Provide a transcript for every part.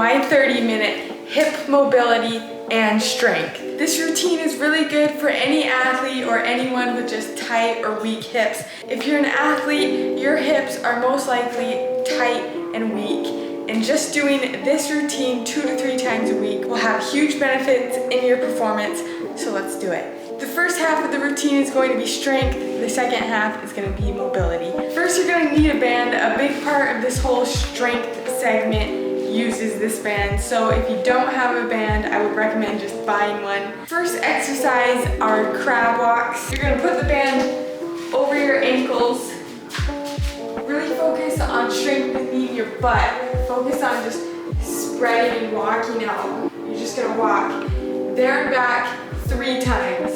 my 30-minute hip mobility and strength. This routine is really good for any athlete or anyone with just tight or weak hips. If you're an athlete, your hips are most likely tight and weak. And just doing this routine 2 to 3 times a week will have huge benefits in your performance, so let's do it. The first half of the routine is going to be strength, the second half is going to be mobility. First, you're going to need a band. A big part of this whole strength segment uses this band, so if you don't have a band, I would recommend just buying one. First exercise are crab walks. You're going to put the band over your ankles. Really focus on strengthening your butt. Focus on just spreading and walking out. You're just going to walk there and back 3 times.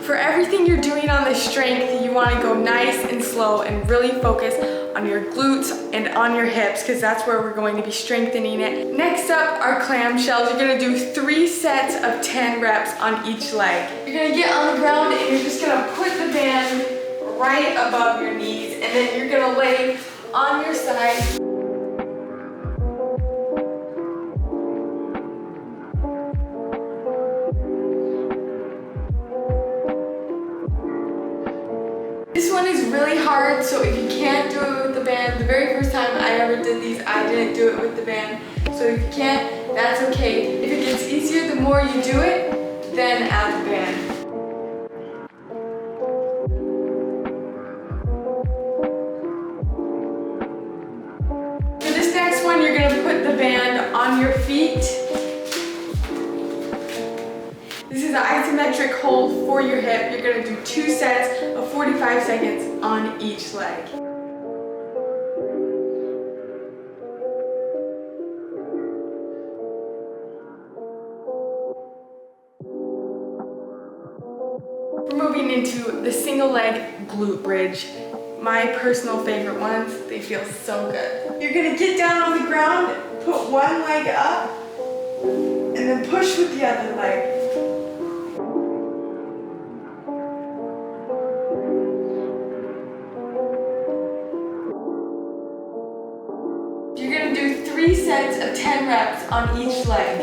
For everything you're doing on the strength, you want to go nice and slow and really focus on your glutes and on your hips, because that's where we're going to be strengthening it. Next up are clamshells. You're going to do 3 sets of 10 reps on each leg. You're going to get on the ground and you're just going to put the band right above your knees, and then you're going to lay on your side. This one is really hard, so if you can't do it with the band, the very first time I ever did these, I didn't do it with the band. So if you can't, that's okay. If it gets easier, the more you do it, then add the band. For this next one, you're going to put the band on your feet. This is an isometric hold for your hip. You're going to do 2 sets of 45 seconds on each leg. We're moving into the single leg glute bridge. My personal favorite ones. They feel so good. You're going to get down on the ground, put one leg up, and then push with the other leg. You're going to do 3 sets of 10 reps on each leg.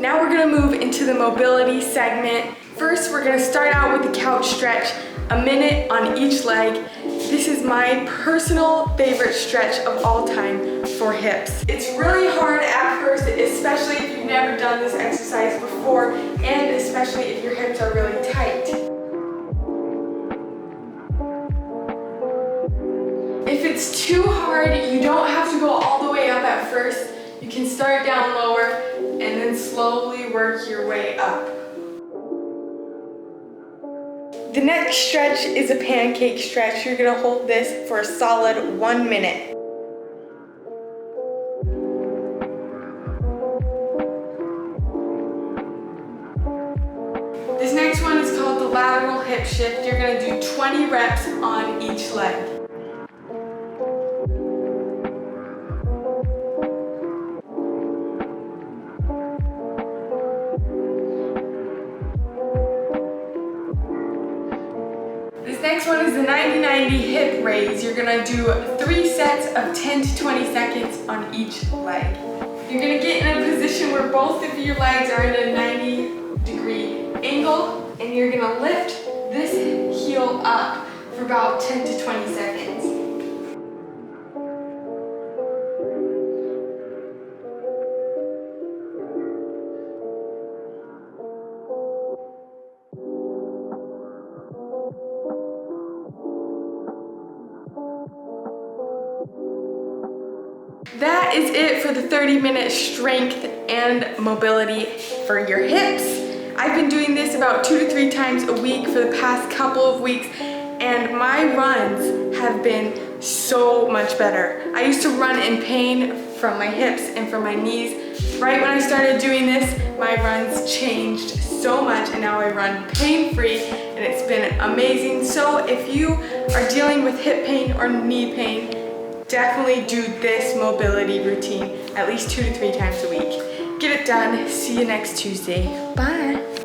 Now we're going to move into the mobility segment. First, we're going to start out with the couch stretch, a minute on each leg. This is my personal favorite stretch of all time for hips. It's really hard at first, especially if you've never done this exercise before, and especially if your hips are really tight. If it's too hard, you don't have to go all the way up at first. You can start down lower and then slowly work your way up. The next stretch is a pancake stretch. You're going to hold this for a solid 1 minute. This next one is called the lateral hip shift. You're going to do 20 reps on each leg. Next one is the 90-90 hip raise. You're gonna do 3 sets of 10 to 20 seconds on each leg. You're gonna get in a position where both of your legs are in a 90-degree angle, and you're gonna lift this heel up for about 10 to 20 seconds. That is it for the 30-minute strength and mobility for your hips. I've been doing this about 2 to 3 times a week for the past couple of weeks, and my runs have been so much better. I used to run in pain from my hips and from my knees. Right when I started doing this, my runs changed so much, and now I run pain-free, and it's been amazing. So if you are dealing with hip pain or knee pain, definitely do this mobility routine at least 2 to 3 times a week. Get it done. See you next Tuesday. Bye.